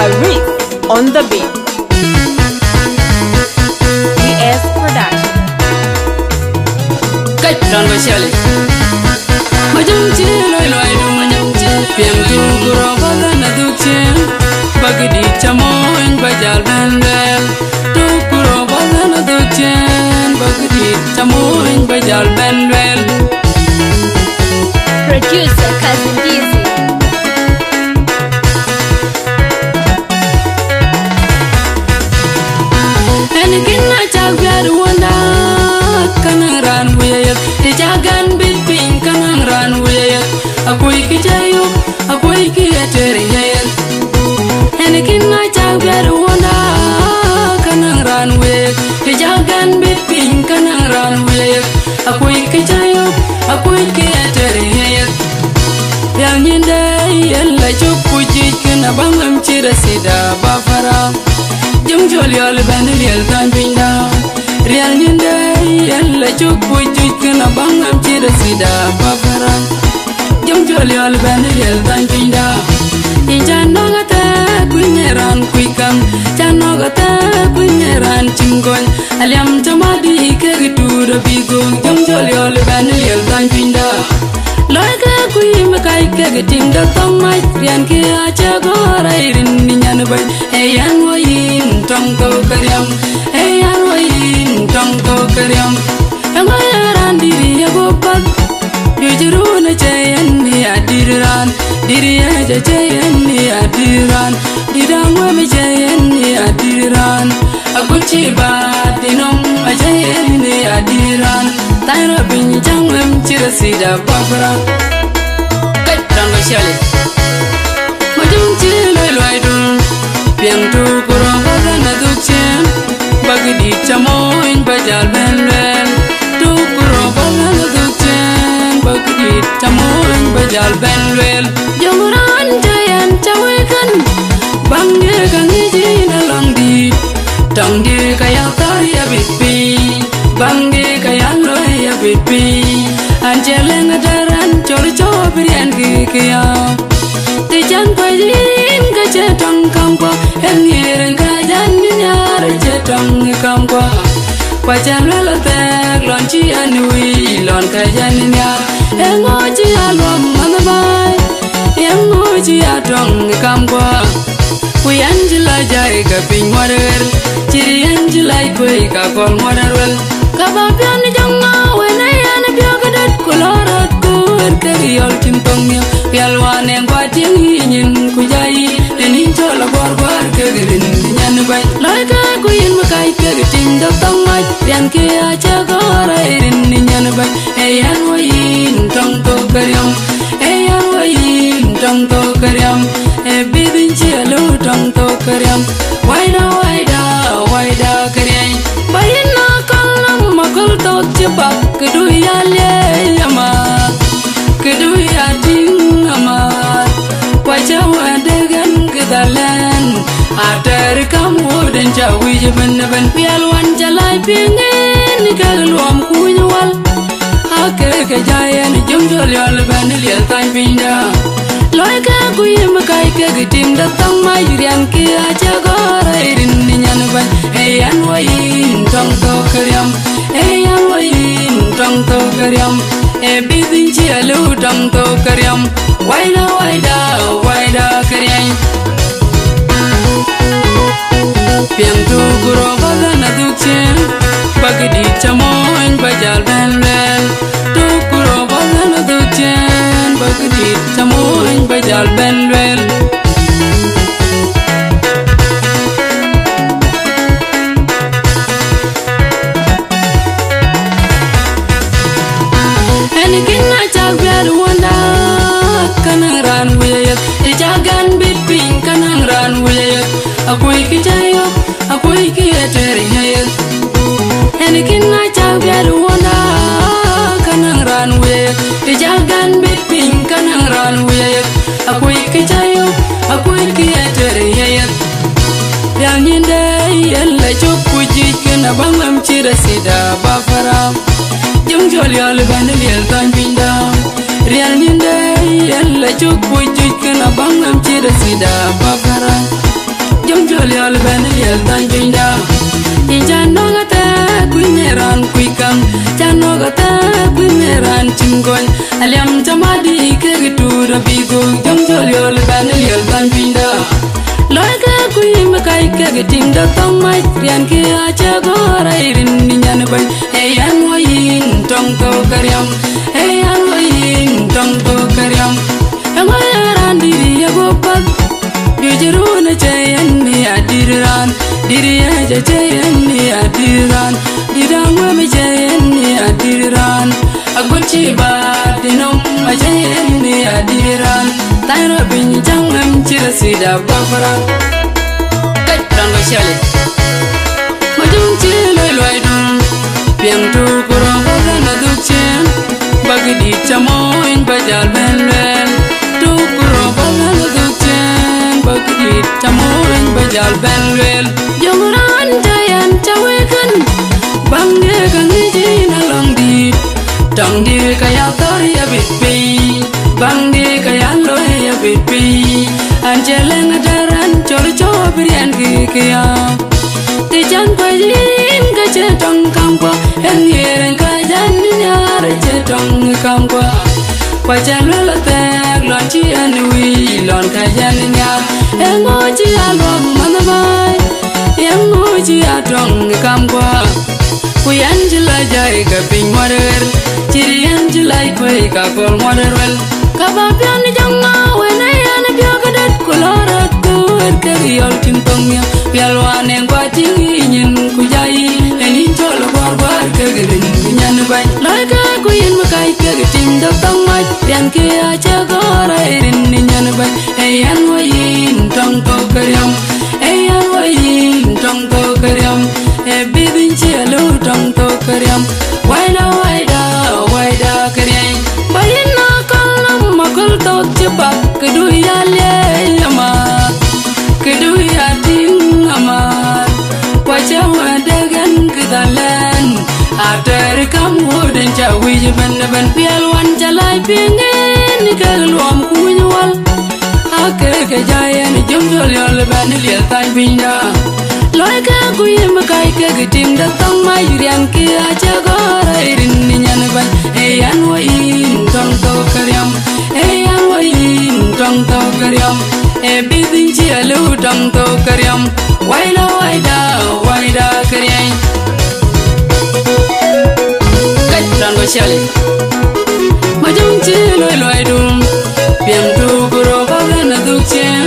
Arif on the beat. DS Production. Cách đòn vào xe lì mà chúng chỉ loài loài đủ mà chúng chỉ biển tu gro và ta na tu chen bagi di chamoin bajal ben ben tu gro và ta na tu chen bagi di chamoin bajal ben ben. Producer Cousin Dizzy. And kinna chagad wanda kanang ran wiyayat ti chagan bit ping kanang ran wiyayat akoy ki chayo akoy ki atere yayat. And kinna chagad wanda kanang ran wiyayat ti chagan bit ping kanang ran wiyayat akoy ki chayo akoy ki atere yayat. Yang nyindai yalla chukku jikna bangam chira sida bafara jum joliol ben liel tan pinda real nyinde yalla chukku chukna bangam chira sida bafara jum joliol ben liel tan pinda injanogata kunyeran kuikam janogata kunyeran chingon aliam tamadi kegitura bigo jum joliol ben liel tan pinda loika kuim kai kegitim da tomai rian ke acha gorairin nyan bay eyan wayin tong to karyam eyan wayin tong to karyam amayaran diri ya gopat yujuru na chayan ni adiran diri ya chayan ni adiran dirangwa me chayan ni adiran aguchi ba dinom chayan ni adiran tayro bin jangwem chira sida bafra kai rango shale majum chilo loy dum piang tu kuro baga na dukchen bagi di chamoin bajal ben ben tu kuro baga na dukchen bagi di chamoin bajal ben ben jomuran jayan chawekan bangge kangi jina long di tong di kaya tar ya bipi bangge kaya loy ya bipi anjeleng daran chor chobrian kikya ti chan pajin ka chetong kampa engiren ka jan nyar chetong kampa pajan la tek lon chi anui lon ka jan nyar engoji alom manabai engoji atong kampa kui anjila jai ka ping warer chiri anjila kui ka kol warer ka ba pian jonga wena yana biogadat kolorat kur ka yol timpongnya pialwan en kwating yin kujai lenin chola gorgor ka grin nyan bai laika kuyin makai ka tim da tamai pian ke acha gorairin nyan bai eyan wayin tong to karyam eyan wayin tong to karyam e bibin chelo tong to karyam waida waida karyai bayin na kalam makul to chibak kudu yale yama kudu yating ama wacha wadegan kedalan atar kamu dan jawi ben ben pialwan jalai pingen kaluam kunyawal ake kejayan jumjol yal ben liel tan pinda loika kuyim kai kegitim datang mayrian ke aja gorairin nyan ban eyan wayin tong to karyam eyan wayin tong to karyam e bibin chialu tong to karyam waida karyai piang tu guro baga na dukchen bagi di chamoin bajal ben ben tu guro baga na dukchen bagi di chamoin bajal ben ben. And kinna chagad wanda kanang ran wiyayat ti chagan bit ping kanang ran wiyayat akoy ki chayo akoy ki atere yayat. And kinna chagad wanda kanang ran wiyayat ti chagan bit ping kanang ran wiyayat akoy ki chayo akoy ki atere yayat. Yang nyindai yalla chukku jikna bangam chira sida bafara jum joliol ben liel tan pinda real nyinde yalla chukku jikna bangam chira sida bafara cái tim đã tông mai rian kia cha có rai rin nyan ban hey an wayin trong to karyam hey an wayin trong to karyam amaran diri ya gopat jujeru na chayan ni adiran diri ya chayan ni adiran dirangwa me chayan ni adiran aguchi ba dinom ma chayan ni adiran tayro bin jangam chirasida bafara kai rango shale majum chiloi loi dum piang tu kuro na duchen bagdi chamoin bajal benlen tu kuro na duchen bagdi chamoin bajal benlen jomuran jayan chawekan bangde kangi na long di tong di kaya tori abitpi bangde kaya loy abitpi anjeleng daran chol chobrian kikia ti chan pajin ka che tong kampa en yeren ka jan nyar che tong kampa pa chan la tek lon chi anui lon ka jan nyar engo chi alom manabai engo chi atong kampa kuyan jila jai ka ping moder chirian jilai koi ka kol moder wel ka ba pian janga wena yan pyo kadat kolorat kur kariol timpongnya pialwan en kwa tingin kujai enin chol bor bor kagrin nyan bai lai ka kuyin makai kagatim da tong mai pian ke acha gora erin nyan bai eyan wayin tong to karyam eyan wayin tong to karyam e bibin chelo tong to karyam waida waida karyai bayin na kalam makul to chibak kedu ya le ama kedu ya ting ama wacha wadagan kedalan ater kamu dan cawi ban pialwan jalai pingen keluam kunyawal aker kejayan jomjol yol ban lial tan pinda loi ka kuyem kai ke gitim da tong mai rian ki acha gora irin nyan ban eyan wain tong to karyam eyan wain tong to karyam e bidin chi alu tong to karyam waida karyai kai rango shale majum chi loi dum piang tu kuro ba na duk chen